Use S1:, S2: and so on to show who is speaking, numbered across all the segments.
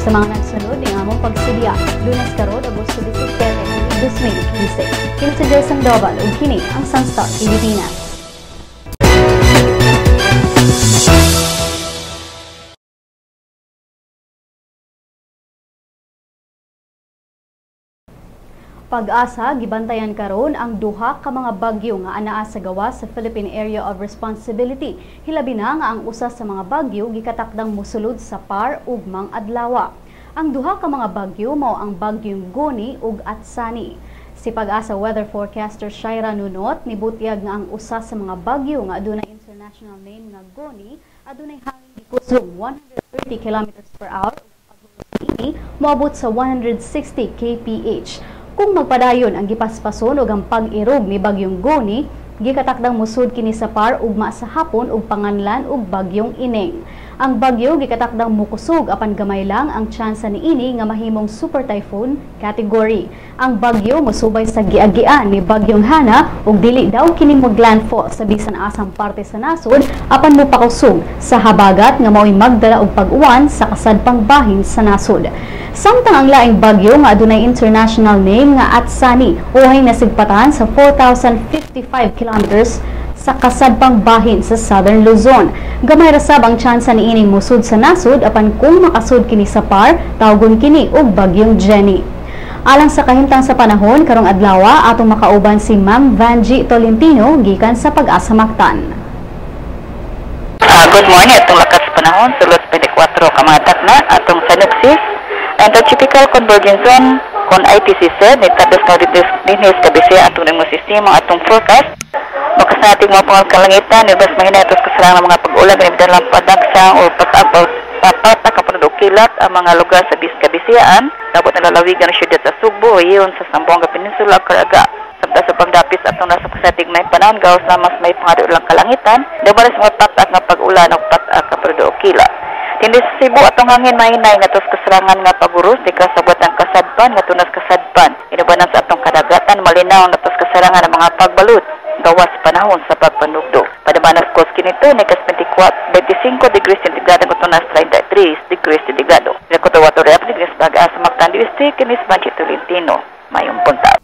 S1: Sa mga nagsunod ng among pagsidya, Lunes karon, Agosto 17, 2015. Kini sa Jason Dobal ug kini ang Sun.Star Pilipinas. Pag-asa, gibantayan karon ang duha ka mga bagyo nga anaa sa gawas sa Philippine Area of Responsibility. Hilabi na nga ang usa sa mga bagyo gikatakdang mosulod sa par ugmang adlawa. Ang duha ka mga bagyo mao ang bagyong Goni ug Atsani. Si Pag-asa weather forecaster Shaira Nunot nibutyag nga ang usa sa mga bagyo nga adunay international name nga Goni adunay hangin gikusog 130 km/h ug moabot sa 160 kph. Kung magpadayon ang gipaspason ug ang pag-irog ni bagyong Goni, gikatakdang musud kini sa par ugma sa hapon ug panganlan ug bagyong Ineng. Ang bagyo gikatakdang mukusog apan gamay lang ang tsansa niini nga mahimong super typhoon category. Ang bagyo mosubay sa giagian ni bagyong Hana ug dili daw kini maglandfall sa bisan asang parte sa nasod apan mopakusog sa habagat nga mao'y magdala og pag-uwan sa kasadpang bahin sa nasod. Samtang ang laing bagyo nga adunay international name nga Atsani uhay nasigpatan sa 4,055 kilometers sa kasadpang bahin sa Southern Luzon. Gamay ra sab ang tsansa niining musud sa nasod apan kung makasud kini sa par, tawgon kini og bagyong Jenny. Alang sa kahimtang sa panahon karong adlawa atong makauban si Ma'am Vanji Tolentino gikan sa Pag-asa Mactan.
S2: Good morning, atong lakas panahon sulod 24 kamatak na atong sanuksis. And the typical convergence zone kon ITC said nitados na dinis kabisya atong ng sistema atong forecast. Bakas nating mga pangkalangitan, nibas mahinatos kasarang ng mga pag-ulan, ganyan lang padagsang o papata kapunod o kilat ang mga lugar sa Kabisayaan. Dapat nalalawigan ng syudad sa Cebu, iyon sa Zamboanga Peninsula, Caraga. Samta sa pagdapis atong nasa pasatig may panahon, gawas na mas may pangadaolang kalangitan, dapat sa mga patak na pag-ulan o patak kapunod o kilat. Hindi sa Cebu atong hangin mahinay nga tos kasarangan nga paguros di kasabot ang kasadpan nga tunas kasadpan. Inubanan sa atong kadagatan malinaw na tos kasarangan ang mga pagbalut gawas panahon sa pagpanugdog. Padamanas kos kinito ni kas 25 degrees centigrado ko tunas 33 degrees centigrado. Rekoto water degrees Pag-asa Mactan District kinis Banchi Tolentino mayong punta.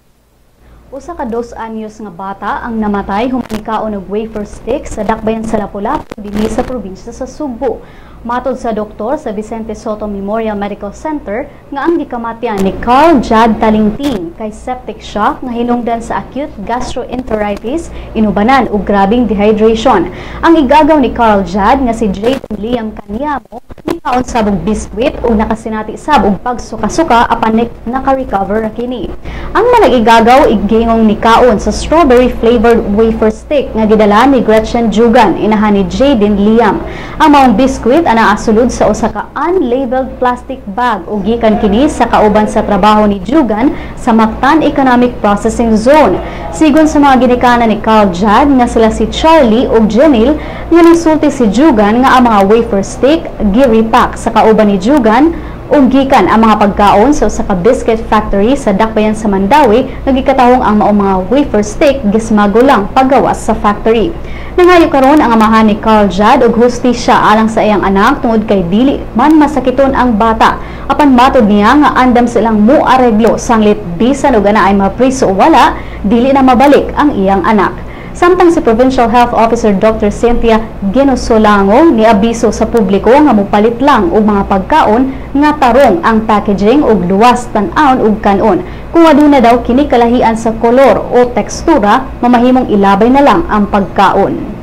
S1: Usa ka 2 anyos nga bata ang namatay humikaon og wafer stick sa dakbayan sa Lapu-Lapu dinhi sa probinsya sa Cebu. Matod sa doktor sa Vicente Soto Memorial Medical Center nga ang gikamatyan ni Carl Jad Talingting kay septic shock nga hinungdan sa acute gastroenteritis inubanan ug grabing dehydration. Ang igagaw ni Carl Jad nga si Jaden Liam Kanyamo nikaon sabog biskwit ug nakasinati sab og pagsuka-suka apan naka-recover ra kini. Ang manag-igagaw igingong nikaon sa strawberry flavored wafer stick nga gidala ni Gretchen Jugan inahan ni Jaden Liam. Ang maong biskwit ana asulod sa usa ka unlabeled plastic bag ug gikan kini sa kauban sa trabaho ni Jugan sa Mactan Economic Processing Zone. Sigon sa mga ginikanan ni Carl Jad nga sila si Charlie ug Janil nga nisulti si Jugan nga ang mga wafer stick gi-repack sa kauban ni Jugan ug gikan ang mga pagkaon sa usa ka biscuit factory sa dakbayan sa Mandawi nga gikatahong ang maong mga wafer stick gi-smuggle lang paggawas sa factory. Nangayo karon ang amahan ni Carl Jad og hustisya alang sa iyang anak tungod kay dili man masakiton ang bata. Apan matod niya nga andam silang muareglo sanglit bisan og ana ay mapriso o wala, dili na mabalik ang iyang anak. Samtang si Provincial Health Officer Dr. Cynthia Genosolango niabiso sa publiko nga mopalit lang og mga pagkaon nga tarong ang packaging ug luwas tan-awon ug kanon. Kung aduna daw kini kalahian sa kolor o tekstura, mamahimong ilabay na lang ang pagkaon.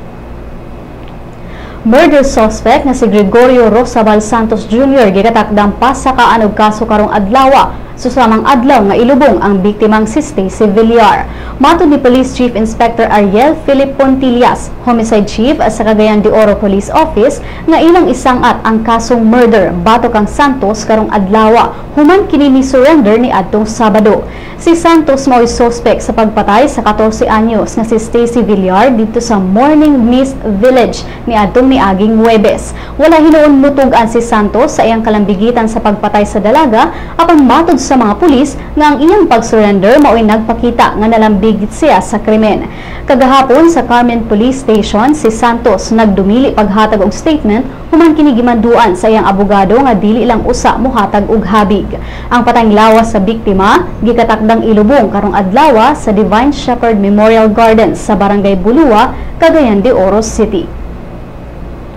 S1: Murder suspect na si Gregorio Rosabal Santos Jr. gikatakdang pasakaan og kaso karong adlawa. Susamang adlaw nga ilubong ang biktimang si Stacy Villar. Matod ni Police Chief Inspector Ariel Philip Pontillas, Homicide Chief sa Cagayan de Oro Police Office, nga ilang isangat ang kasong murder batok ang Santos karong adlawa. Human kini ni surrender ni adtong Sabado. Si Santos mao'y suspect sa pagpatay sa 14 anyos nga si Stacy Villar dito sa Morning Mist Village ni adtong niaging Huwebes. Wala hinuon mutugan si Santos sa iyang kalambigitan sa pagpatay sa dalaga apan matod sa mga pulis nga ang iyang pag-surrender mao'y nagpakita nga nalambig siya sa krimen. Kagahapon sa Carmen Police Station, si Santos nagdumili paghatag og statement human kini gimanduan sa iyang abogado nga dili lang usa mohatag og habig. Ang patayng lawas sa biktima gikatakdang ilubong karong adlawa sa Divine Shepherd Memorial Gardens sa Barangay Bulua, Cagayan de Oro City.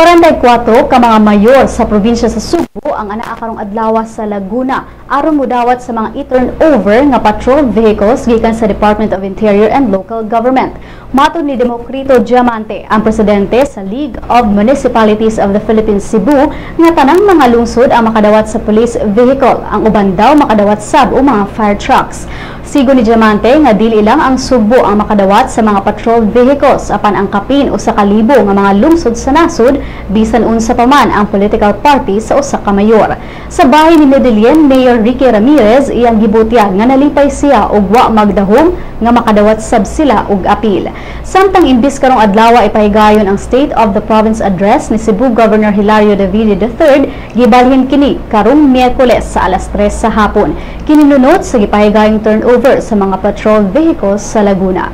S1: 44 ka mga mayor sa probinsya sa Cebu ang anaa karong adlawa sa Laguna aron modawat sa mga i-turn over nga patrol vehicles gikan sa Department of Interior and Local Government. Matod ni Demokrito Diamante, ang presidente sa League of Municipalities of the Philippines Cebu, nga tanang mga lungsod ang makadawat sa police vehicle, ang uban daw makadawat sab o mga fire trucks. Sigo ni Diamante nga dili lang ang Cebu ang makadawat sa mga patrol vehicles apan ang kapin o sa kalibo nga mga lungsod sa nasod bisan unsa pa man ang political party sa usa ka mayor. Sa bahay ni Medellin, Mayor Ricky Ramirez iyang gibutyag nga nalipay siya og wa magdahom nga makadawat sab sila og apil. Samtang imbis karong adlawa ipahigayon ang State of the Province Address ni Cebu Governor Hilario Davide III, gibalhin kini karong Miyerkules sa alas 3 sa hapon. Kininunot sa gipahigayong turnover sa mga patrol vehicles sa Laguna.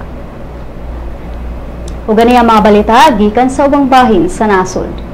S1: Ug gani ang mga balita gikan sa ubang bahin sa nasod.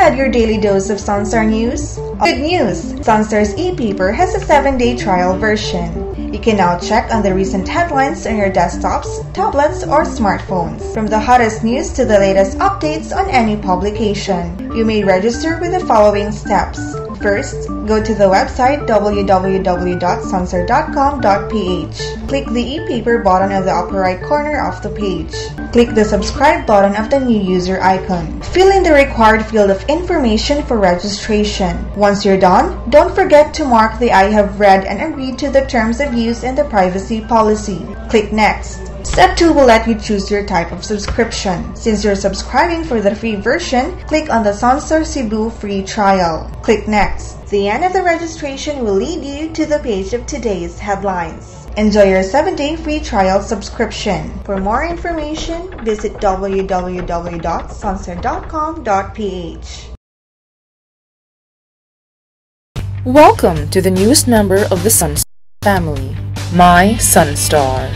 S3: Had your daily dose of Sun.Star news? Good news! Sun.Star's e-paper has a 7-day trial version. You can now check on the recent headlines on your desktops, tablets, or smartphones. From the hottest news to the latest updates on any publication. You may register with the following steps. First, go to the website www.sunstar.com.ph. Click the e-paper button on the upper right corner of the page. Click the subscribe button of the new user icon. Fill in the required field of information for registration. Once you're done, don't forget to mark the I have read and agreed to the terms of use and the privacy policy. Click Next. Step 2 will let you choose your type of subscription. Since you're subscribing for the free version, click on the Sun.Star Cebu free trial. Click Next. The end of the registration will lead you to the page of today's headlines. Enjoy your 7-day free trial subscription. For more information, visit www.sunstar.com.ph.
S4: Welcome to the newest member of the Sun.Star family, My Sun.Star,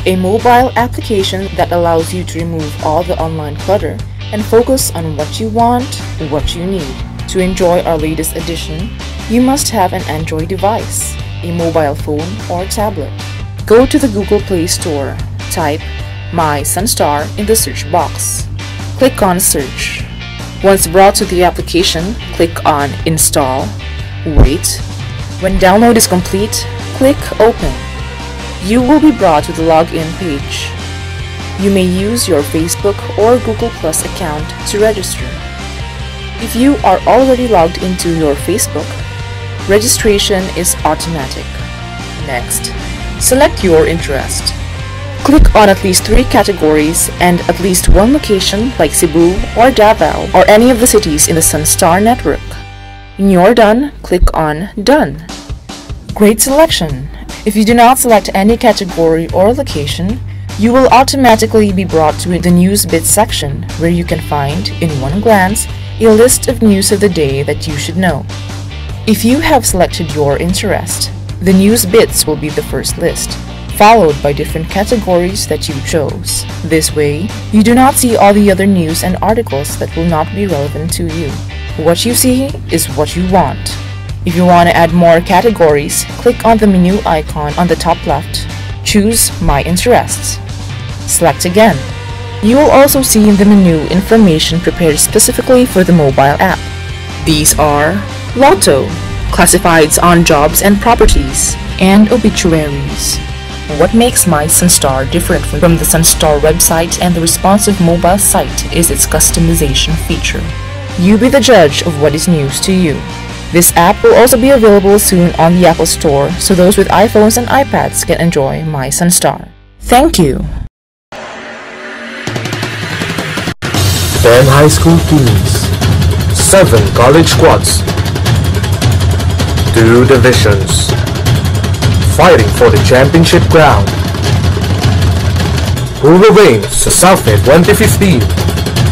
S4: a mobile application that allows you to remove all the online clutter and focus on what you want, what you need. To enjoy our latest edition, you must have an Android device, a mobile phone or tablet. Go to the Google Play Store, type My Sun.Star in the search box. Click on Search. Once brought to the application, click on Install. Wait. When download is complete, click Open. You will be brought to the login page. You may use your Facebook or Google Plus account to register. If you are already logged into your Facebook, registration is automatic. Next, select your interest. Click on at least 3 categories and at least 1 location like Cebu or Davao or any of the cities in the Sun.Star network. When you're done, click on Done. Great selection! If you do not select any category or location, you will automatically be brought to the News Bits section where you can find, in one glance, a list of news of the day that you should know. If you have selected your interest, the News Bits will be the first list, followed by different categories that you chose. This way, you do not see all the other news and articles that will not be relevant to you. What you see is what you want. If you want to add more categories, click on the menu icon on the top left. Choose My Interests. Select again. You will also see in the menu information prepared specifically for the mobile app. These are Lotto, classifieds on jobs and properties, and obituaries. What makes My Sun.Star different from the Sun.Star website and the responsive mobile site is its customization feature. You be the judge of what is news to you. This app will also be available soon on the Apple Store, so those with iPhones and iPads can enjoy My Sun.Star. Thank you!
S5: 10 high school teams, 7 college squads, 2 divisions, fighting for the championship crown. Who will win Cesafi 2015?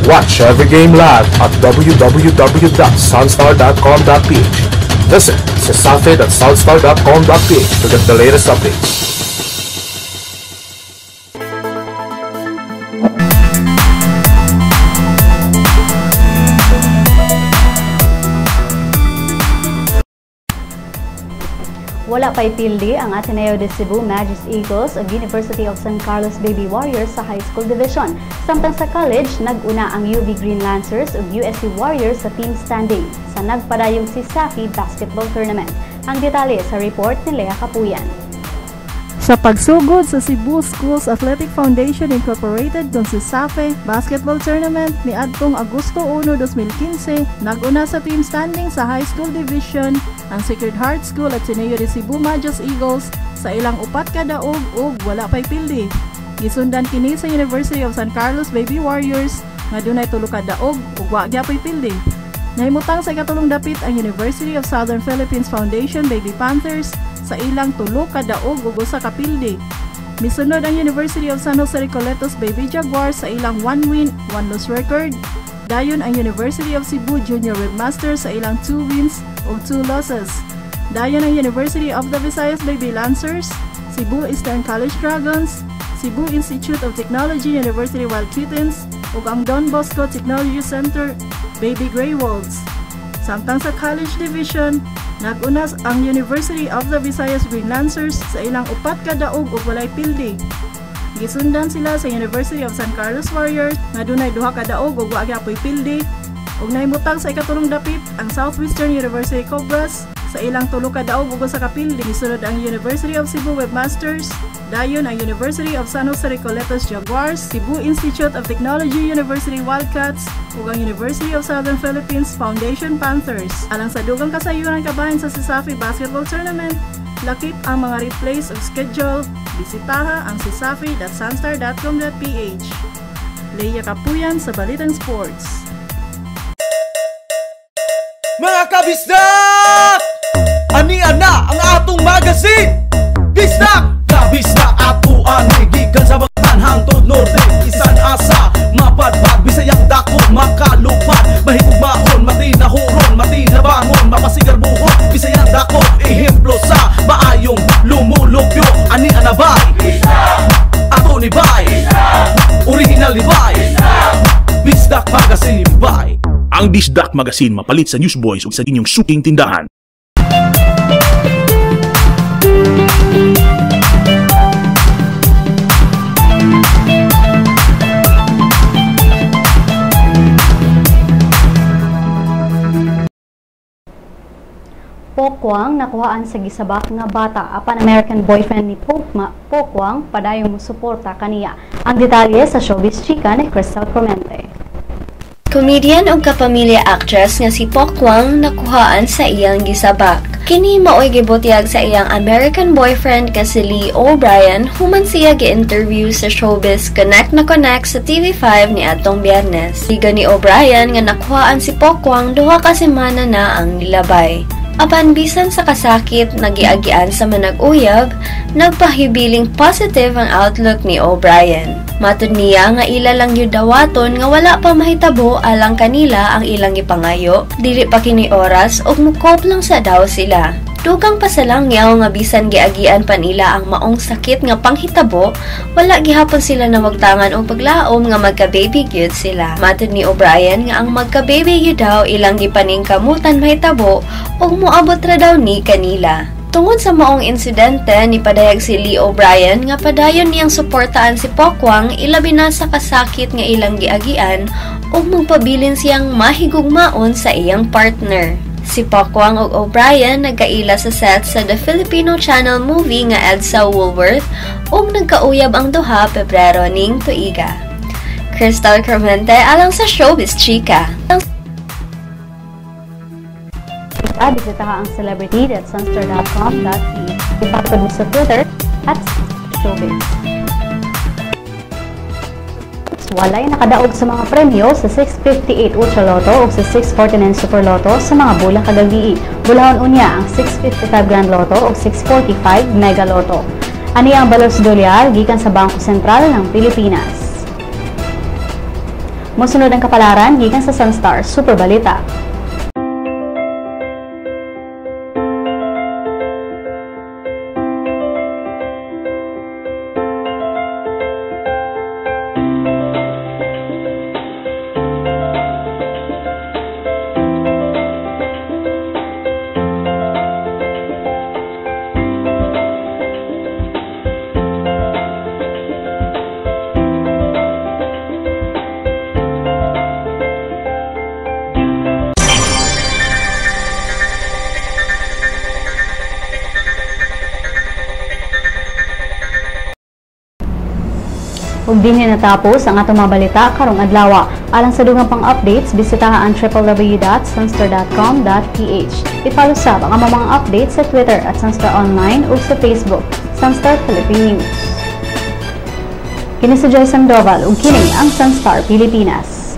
S5: Watch every game live at www.sunstar.com.ph. Visit cesafi.sunstar.com.ph to get the latest updates.
S1: Wala pa'y pildi ang Ateneo de Cebu Magis Eagles ug University of San Carlos Baby Warriors sa high school division. Samtang sa college, nag-una ang UV Green Lancers ug USC Warriors sa team standing sa nagpadayong Cesafi basketball tournament. Ang detalye sa report ni Lea Capuyan.
S6: Sa pagsugod sa Cebu Schools Athletic Foundation Incorporated kung Cesafi Basketball Tournament ni adtong Agosto 1, 2015, nag-una sa team standing sa High School Division ang Sacred Heart School at Ateneo de Cebu Magis Eagles sa ilang 4 ka daog ug wala pay pildi. Gisundan kini sa University of San Carlos Baby Warriors nga dunay 3 ka daog ug wa gyapon pildi. Nahimutang sa ikatulong dapit ang University of Southern Philippines Foundation Baby Panthers sa ilang 3 ka daog ug 1 ka pildi. Misunod ang University of San Jose Recoletos Baby Jaguars sa ilang 1 win, 1 loss record. Dayon ang University of Cebu Junior Webmasters sa ilang 2 wins ug 2 losses. Dayon ang University of the Visayas Baby Lancers, Cebu Eastern College Dragons, Cebu Institute of Technology University Wild Kittens ug ang Don Bosco Technology Center Baby Grey Wolves. Samtang sa College Division, nag-unas ang University of the Visayas Green Lancers sa ilang 4 ka daog ug walay pildi. Gisundan sila sa University of San Carlos Warriors nga dunay 2 ka daog ug wa gyapon pildi. Ug nahimutang sa ikatulong dapit ang Southwestern University Cobras sa ilang 3 ka daog ug 1 ka pildi. Gisunod ang University of Cebu Webmasters, dayon ang University of San Jose Recoletos Jaguars, Cebu Institute of Technology University Wildcats ug ang University of Southern Philippines Foundation Panthers. Alang sa dugang kasayuran kabahin sa Cesafi Basketball Tournament, lakip ang mga replays ug schedule, bisitaha ang cesafi.sunstar.com.ph. Lea Capuyan sa Balitang Sports.
S7: Mga kabisdak! Ania na ang atong magazine! Bisdak! Kabisdak ato ang gikan sa bagman hangtod norte. Isan asa, mapadpad, bisayang dako, makalupad. Mahigugmaon, matinahuron, matinabangon, mapasigar buhon. Bisayang dako, ehemplo sa maayong lumulupyo. Ania na bay? Ato ni bay? Original ni bay? Bisdak magazine ni bay?
S8: Ang Bisdak Magazine mapalit sa Newsboys ug sa inyong suking tindahan.
S1: Pokwang nakuhaan sa gisabak nga bata apan American boyfriend ni Pokwang padayong musuporta kaniya. Ang detalye sa Showbiz Chika ni Crystal Clemente.
S9: Comedian o kapamilya actress nga si Pokwang nakuhaan sa iyang gisabak. Kini mao'y gibutyag sa iyang American boyfriend nga si Lee O'Brien human siya gi-interview sa Showbiz Connect na Connect sa TV5 ni atong Biyernes. Si Goni O'Brien nga nakuhaan si Pokwang duha ka semana na ang nilabay. Apan bisan sa kasakit nagiagian sa manag-uyab, nagpahibiling positive ang outlook ni O'Brien. Matud niya nga ila lang yun dawaton nga wala pa mahitabo alang kanila ang ilang ipangayo, dili pa kini oras ug mukop lang sa daw sila. Dugang pasalangyaw nga bisan giagian pa nila ang maong sakit nga panghitabo, wala gihapon sila nawagtangan og paglaom nga magka-baby gyud sila. Matud ni O'Brien nga ang magka-baby gyud daw ilang gipaningkamutan mahitabo ug moabot ra daw ni kanila. Tungod sa maong insidente ni padayag si Lee O'Brien nga padayon niyang suportaan si Pokwang ilabi na sa kasakit nga ilang giagian ug magpabilin siyang mahigugmaon sa iyang partner. Si Pokwang ug O'Brien nagkaila sa set sa The Filipino Channel movie nga Edsa Woolworth ug nagkauyab ang duha Pebrero ning tuiga. Crystal Clemente alang sa Showbiz Chika.
S1: Bisitaha ang celebrity at Sun.Star.com.ph. Ipapad mo sa Twitter at Showbiz. Walay nakadaog sa mga premyo sa 658 Ultra Lotto o sa 649 Super Lotto sa mga bulang kagabi. Bulahon unya ang 655 Grand Lotto o 645 Mega Lotto. Ania ang balos dolyar gikan sa Bangko Sentral ng Pilipinas. Mosunod ang kapalaran gikan sa Sun.Star Super Balita. Ug dinhi natapos ang atong mga balita karong adlawa. Alang sa dugang pang updates, bisitaha ang www.sunstar.com.ph. I-follow sab ang mga updates sa Twitter at Sun.Star Online ug sa Facebook, Sun.Star Pilipinas. Kini si Joy Sandoval ug kini ang Sun.Star Pilipinas.